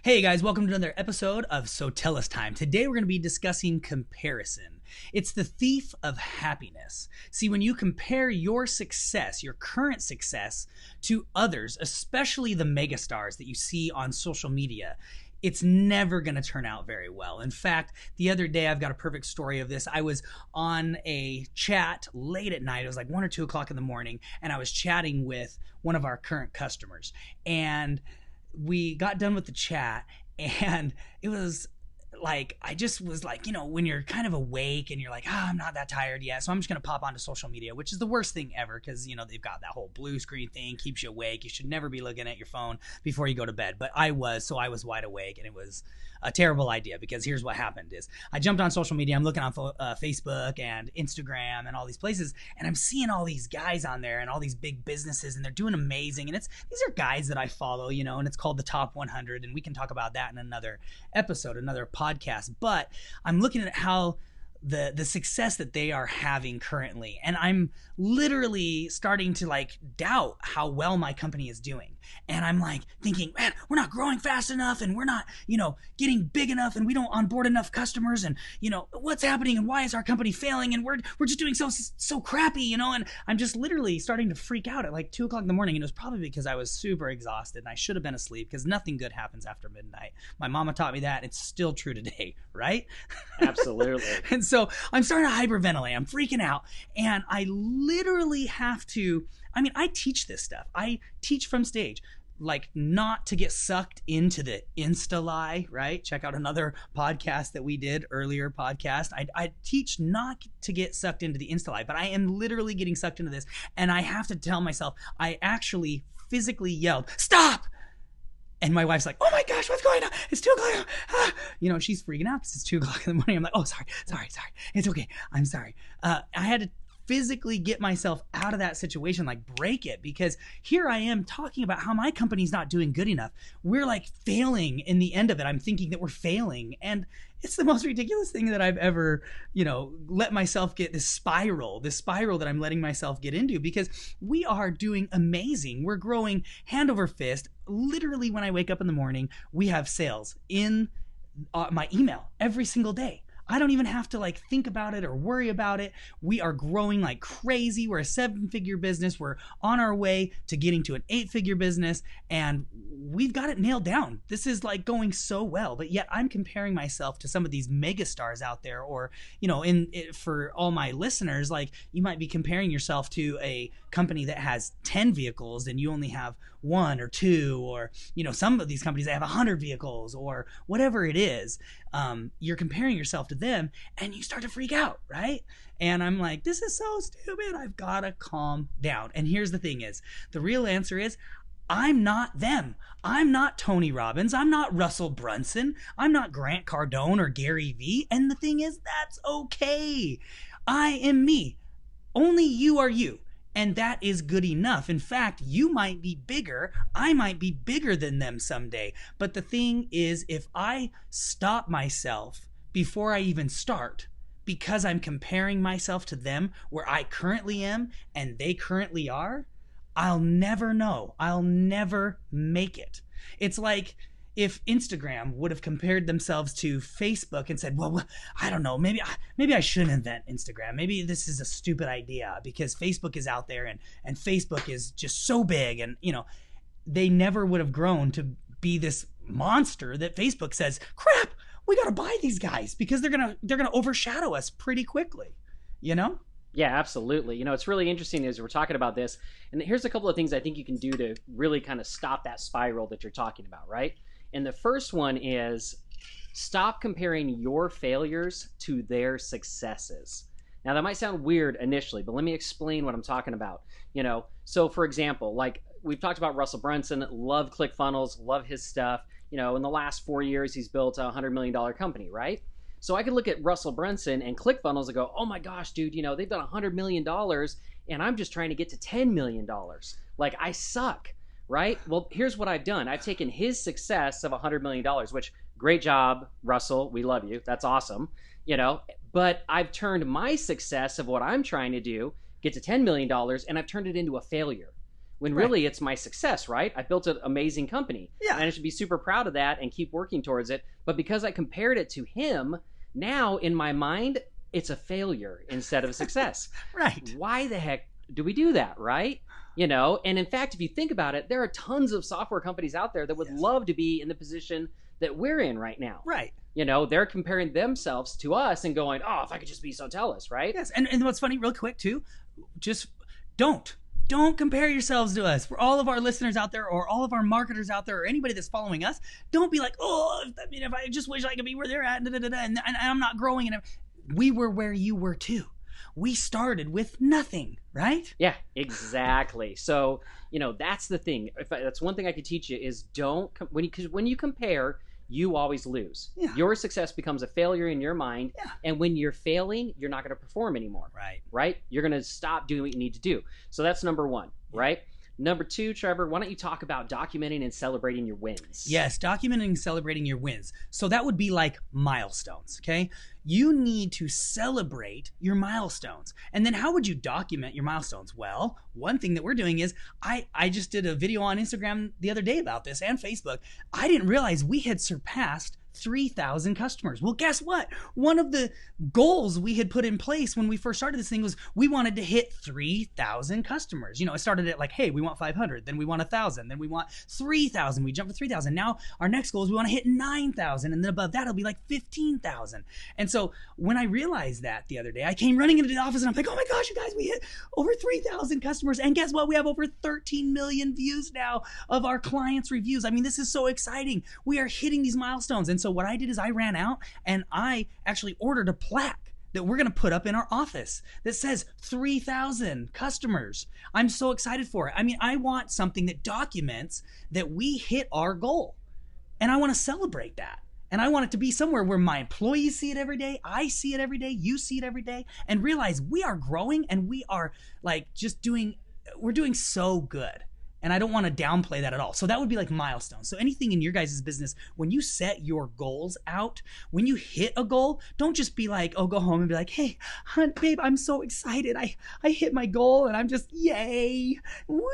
Hey guys, welcome to another episode of SoTellUs Time. Today we're going to be discussing comparison. It's the thief of happiness. See, when you compare your success, your current success, to others, especially the megastars that you see on social media, it's never going to turn out very well. In fact, the other day, I've got a perfect story of this. I was on a chat late at night. It was like 1 or 2 o'clock in the morning, and I was chatting with one of our current customers. And we got done with the chat, and it was like, I just was like, when you're kind of awake and you're like, I'm not that tired yet, so I'm just going to pop onto social media, which is the worst thing ever because, they've got that whole blue screen thing, keeps you awake. You should never be looking at your phone before you go to bed. But I was wide awake, and it was a terrible idea because here's what happened is I jumped on social media. I'm looking on Facebook and Instagram and all these places, and I'm seeing all these guys on there and all these big businesses, and they're doing amazing. And these are guys that I follow, and it's called the Top 100, and we can talk about that in another episode, another podcast. But I'm looking at how the success that they are having currently, and I'm literally starting to doubt how well my company is doing. And I'm thinking, man, we're not growing fast enough, and we're not, getting big enough, and we don't onboard enough customers, and what's happening, and why is our company failing, and we're just doing so crappy, and I'm just literally starting to freak out at 2 o'clock in the morning. And it was probably because I was super exhausted, and I should have been asleep because nothing good happens after midnight. My mama taught me that. It's still true today, right? Absolutely. And so I'm starting to hyperventilate. I'm freaking out, and I literally have to, I teach this stuff. I teach from stage, not to get sucked into the Insta lie, right? Check out another podcast that we did, earlier podcast. I teach not to get sucked into the Insta lie, but I am literally getting sucked into this, and I have to tell myself, I actually physically yelled, "Stop!" And my wife's like, "Oh my gosh, what's going on? It's 2 o'clock. Ah." She's freaking out because it's 2 o'clock in the morning. I'm like, "Oh, sorry. It's okay. I'm sorry." I had to physically get myself out of that situation, break it, because here I am talking about how my company's not doing good enough. We're failing in the end of it. I'm thinking that we're failing, and it's the most ridiculous thing that I've ever, let myself get, this spiral that I'm letting myself get into, because we are doing amazing. We're growing hand over fist. Literally, when I wake up in the morning, we have sales in my email every single day. I don't even have to think about it or worry about it. We are growing like crazy. We're a 7-figure business. We're on our way to getting to an 8-figure business, and we've got it nailed down. This is going so well, but yet I'm comparing myself to some of these mega stars out there, or, for all my listeners, you might be comparing yourself to a company that has 10 vehicles and you only have 1 or 2, or, some of these companies that have 100 vehicles or whatever it is. You're comparing yourself to them, and you start to freak out, right? And I'm like, this is so stupid. I've got to calm down. And here's the thing is, the real answer is, I'm not them. I'm not Tony Robbins. I'm not Russell Brunson. I'm not Grant Cardone or Gary Vee. And the thing is, that's okay. I am me. Only you are you. And that is good enough. In fact, you might be bigger. I might be bigger than them someday. But the thing is, if I stop myself before I even start, because I'm comparing myself to them where I currently am and they currently are, I'll never know. I'll never make it. It's like if Instagram would have compared themselves to Facebook and said, well, I don't know, maybe I shouldn't invent Instagram. Maybe this is a stupid idea because Facebook is out there and Facebook is just so big, and they never would have grown to be this monster that Facebook says, crap, we got to buy these guys because they're going to overshadow us pretty quickly, Yeah, absolutely. It's really interesting as we're talking about this, and here's a couple of things I think you can do to really kind of stop that spiral that you're talking about, right? And the first one is stop comparing your failures to their successes. Now, that might sound weird initially, but let me explain what I'm talking about. So for example, we've talked about Russell Brunson, love ClickFunnels, love his stuff. In the last 4 years, he's built a $100 million company, right? So I could look at Russell Brunson and ClickFunnels and go, oh my gosh, dude, they've done $100 million and I'm just trying to get to $10 million. I suck, right? Well, here's what I've done. I've taken his success of $100 million, which, great job, Russell. We love you. That's awesome. But I've turned my success of what I'm trying to do, get to $10 million, and I've turned it into a failure. when really it's my success, right? I built an amazing company. Yeah. And I should be super proud of that and keep working towards it. But because I compared it to him, now in my mind, it's a failure instead of a success. Right. Why the heck do we do that, right? You know, and in fact, if you think about it, there are tons of software companies out there that would love to be in the position that we're in right now. Right. You know, they're comparing themselves to us and going, oh, if I could just be SoTellUs, right? Yes. And what's funny, real quick too, just don't compare yourselves to us. For all of our listeners out there, or all of our marketers out there, or anybody that's following us, don't be like, oh, I mean, if I just wish I could be where they're at, and I'm not growing. And we were where you were too. We started with nothing, right? Yeah, exactly. So, you know, that's the thing. That's one thing I could teach you is when you compare, you always lose. Yeah. Your success becomes a failure in your mind. Yeah. And when you're failing, you're not going to perform anymore. Right. Right? You're going to stop doing what you need to do. So that's number one, right? Number two, Trevor, why don't you talk about documenting and celebrating your wins? Yes, documenting and celebrating your wins. So that would be like milestones, okay? You need to celebrate your milestones. And then how would you document your milestones? Well, one thing that we're doing is I just did a video on Instagram the other day about this, and Facebook. I didn't realize we had surpassed 3,000 customers. Well, guess what? One of the goals we had put in place when we first started this thing was we wanted to hit 3,000 customers. You know, it started at like, hey, we want 500, then we want 1,000, then we want 3,000. We jumped to 3,000. Now our next goal is we want to hit 9,000, and then above that it'll be like 15,000. And so when I realized that the other day, I came running into the office and I'm like, oh my gosh, you guys, we hit over 3,000 customers. And guess what? We have over 13 million views now of our clients' reviews. I mean, this is so exciting. We are hitting these milestones. And so what I did is I ran out and I actually ordered a plaque that we're going to put up in our office that says 3,000 customers. I'm so excited for it. I mean, I want something that documents that we hit our goal, and I want to celebrate that. And I want it to be somewhere where my employees see it every day, I see it every day, you see it every day, and realize we are growing and we are like we're doing so good. And I don't want to downplay that at all. So that would be like milestones. So anything in your guys' business, when you set your goals out, when you hit a goal, don't just be like, oh, go home and be like, hey, hun, babe, I'm so excited. I hit my goal and I'm just, yay, woo.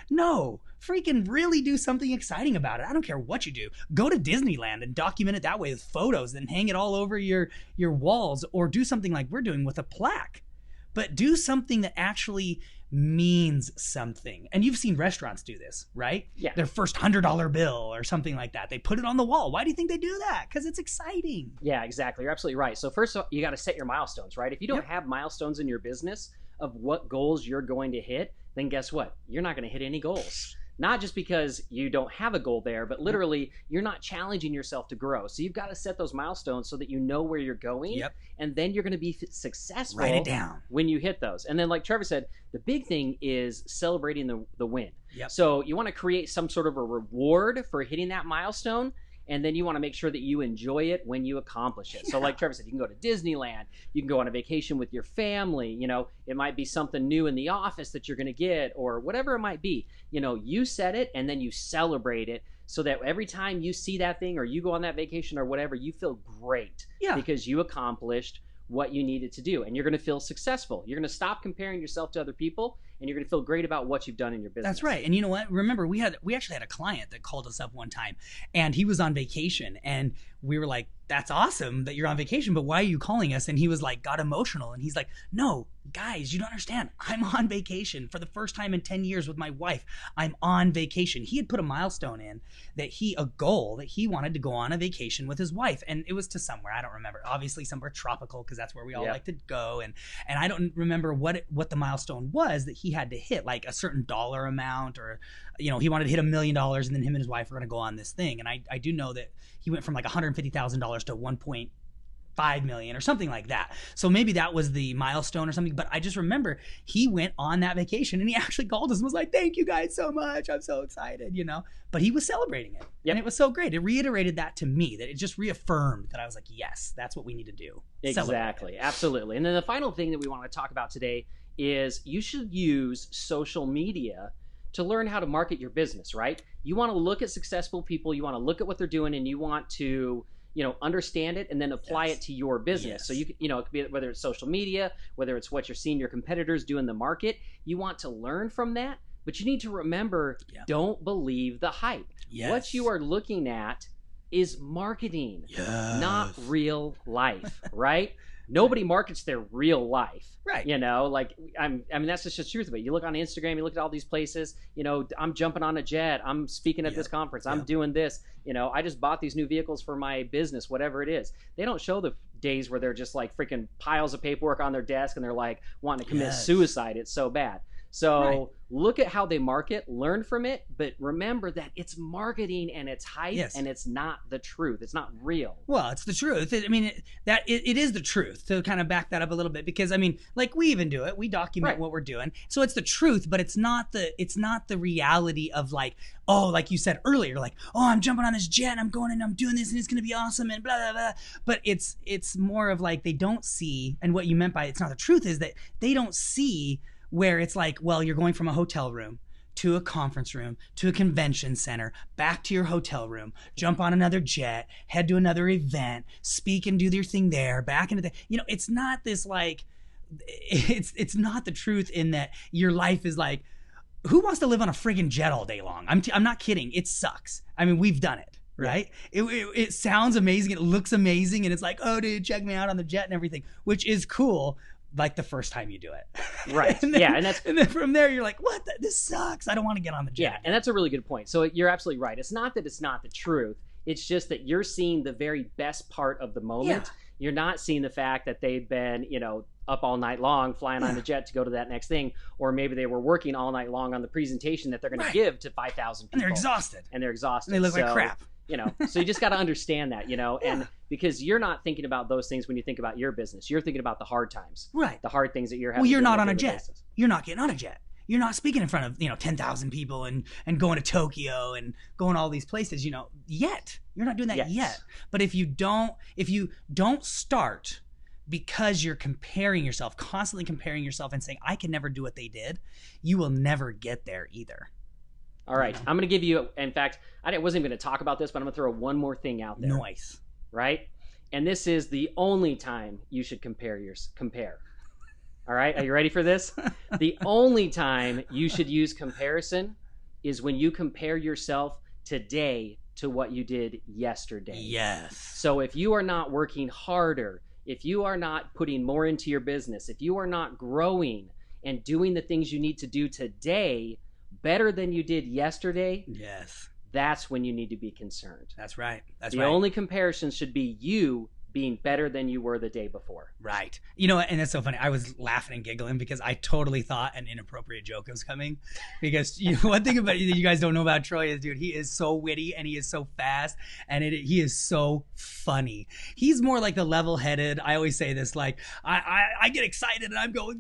No, freaking really do something exciting about it. I don't care what you do. Go to Disneyland and document it that way with photos, then hang it all over your walls, or do something like we're doing with a plaque. But do something that actually means something. And you've seen restaurants do this, right? Yeah. Their first $100 bill or something like that. They put it on the wall. Why do you think they do that? Because it's exciting. Yeah, exactly. You're absolutely right. So first, you got to set your milestones, right? If you don't have milestones in your business of what goals you're going to hit, then guess what? You're not going to hit any goals. Not just because you don't have a goal there, but literally you're not challenging yourself to grow. So you've got to set those milestones so that you know where you're going, and then you're going to be successful. Write it down when you hit those. And then, like Trevor said, the big thing is celebrating the win. Yep. So you want to create some sort of a reward for hitting that milestone. And then you want to make sure that you enjoy it when you accomplish it. So like Trevor said, you can go to Disneyland, you can go on a vacation with your family, you know, it might be something new in the office that you're going to get, or whatever it might be. You know, you set it and then you celebrate it so that every time you see that thing or you go on that vacation or whatever, you feel great because you accomplished what you needed to do, and you're going to feel successful. You're going to stop comparing yourself to other people, and you're going to feel great about what you've done in your business. That's right. And you know what? Remember, we actually had a client that called us up one time, and he was on vacation, and we were like, that's awesome that you're on vacation, but why are you calling us? And he was like, got emotional, and he's like, no, guys, you don't understand. I'm on vacation for the first time in 10 years with my wife. I'm on vacation. He had put a milestone in a goal that he wanted to go on a vacation with his wife, and it was to somewhere, I don't remember, obviously somewhere tropical, because that's where we all like to go, and I don't remember what the milestone was that he had to hit, like a certain dollar amount, or you know, he wanted to hit $1 million, and then him and his wife were going to go on this thing. And I do know that he went from like $150,000 to 1.5 million or something like that. So maybe that was the milestone or something. But I just remember he went on that vacation and he actually called us and was like, thank you guys so much. I'm so excited, you know, but he was celebrating it. And it was so great. It reiterated that to me, that it just reaffirmed that I was like, yes, that's what we need to do. Exactly. Absolutely. And then the final thing that we want to talk about today is you should use social media to learn how to market your business, right? You want to look at successful people, you want to look at what they're doing, and you want to, you know, understand it and then apply it to your business. So you know, it could be whether it's social media, whether it's what you're seeing your competitors do in the market, you want to learn from that, But you need to remember, don't believe the hype. Yes. What you are looking at is marketing, not real life, right? Nobody markets their real life, right? You know, like I mean, that's just the truth of it. You look on Instagram, you look at all these places. You know, I'm jumping on a jet. I'm speaking at this conference. I'm doing this. You know, I just bought these new vehicles for my business, whatever it is. They don't show the days where they're just like freaking piles of paperwork on their desk and they're like wanting to commit suicide. It's so bad. So look at how they market, learn from it, but remember that it's marketing and it's hype and it's not the truth. It's not real. Well, it's the truth. I mean, it is the truth, to kind of back that up a little bit, because I mean, like we even do it. We document what we're doing. So it's the truth, but it's not the reality of like, oh, like you said earlier, like, oh, I'm jumping on this jet and I'm going and I'm doing this and it's going to be awesome and blah, blah, blah. But it's more of like, they don't see, and what you meant by it's not the truth is that they don't see where it's like, well, you're going from a hotel room to a conference room to a convention center, back to your hotel room, jump on another jet, head to another event, speak and do your thing there, back into the, you know, it's not this like, it's not the truth in that your life is like, who wants to live on a friggin' jet all day long? I'm not kidding. It sucks. I mean, we've done it. Right? It sounds amazing. It looks amazing. And it's like, oh, dude, check me out on the jet and everything, which is cool. Like the first time you do it. Right. and then, and then from there you're like, what? This sucks. I don't want to get on the jet. Yeah, and that's a really good point. So you're absolutely right. It's not that it's not the truth. It's just that you're seeing the very best part of the moment. You're not seeing the fact that they've been, you know, up all night long flying on the jet to go to that next thing, or maybe they were working all night long on the presentation that they're going to give to 5,000 people. And they're exhausted. And they look like crap. You know, so you just got to understand that, you know, and because you're not thinking about those things when you think about your business, you're thinking about the hard times, right? The hard things that you're having. Well, you're not on a jet. Basis. You're not getting on a jet. You're not speaking in front of, you know, 10,000 people and going to Tokyo and going all these places, you know, yet. You're not doing that yet. But if you don't start because you're comparing yourself, constantly comparing yourself and saying, I can never do what they did, you will never get there either. All right, I'm going to give you, in fact, I wasn't even going to talk about this, but I'm going to throw one more thing out there. Nice. Right? And this is the only time you should compare. All right, are you ready for this? The only time you should use comparison is when you compare yourself today to what you did yesterday. Yes. So if you are not working harder, if you are not putting more into your business, if you are not growing and doing the things you need to do today better than you did yesterday, that's when you need to be concerned. That's right. The only comparison should be you being better than you were the day before. Right. You know, and it's so funny. I was laughing and giggling because I totally thought an inappropriate joke was coming. Because one thing about you guys don't know about Troy is, dude, he is so witty and he is so fast and he is so funny. He's more like the level-headed. I always say this, like I get excited and I'm going,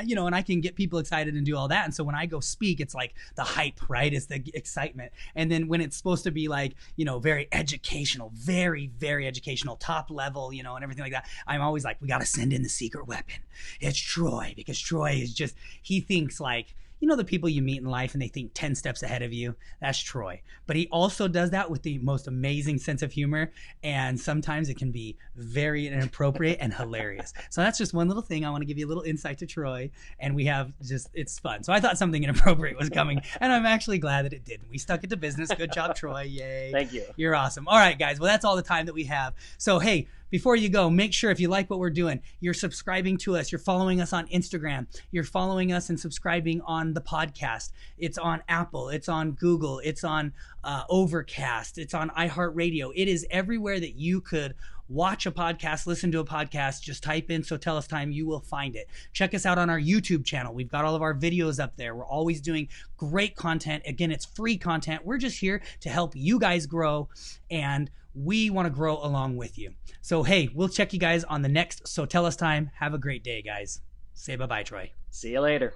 you know, and I can get people excited and do all that. And so when I go speak, it's like the hype, right? It's the excitement. And then when it's supposed to be like, you know, very educational, very, very educational, top level, you know, and everything like that, I'm always like, we got to send in the secret weapon. It's Troy, because Troy is just, he thinks like, you know, the people you meet in life and they think 10 steps ahead of you. That's Troy. But he also does that with the most amazing sense of humor. And sometimes it can be very inappropriate and hilarious. So that's just one little thing. I want to give you a little insight to Troy. And we have just, it's fun. So I thought something inappropriate was coming. And I'm actually glad that it didn't. We stuck it to business. Good job, Troy. Yay. Thank you. You're awesome. All right, guys. Well, that's all the time that we have. So, hey, before you go, make sure if you like what we're doing, you're subscribing to us, you're following us on Instagram, you're following us and subscribing on the podcast. It's on Apple, it's on Google, it's on Overcast, it's on iHeartRadio. It is everywhere that you could watch a podcast, listen to a podcast. Just type in SoTellUs Time, you will find it. Check us out on our YouTube channel. We've got all of our videos up there. We're always doing great content. Again, it's free content. We're just here to help you guys grow, and we want to grow along with you. So, hey, we'll check you guys on the next SoTellUs Time. Have a great day, guys. Say bye-bye, Troy. See you later.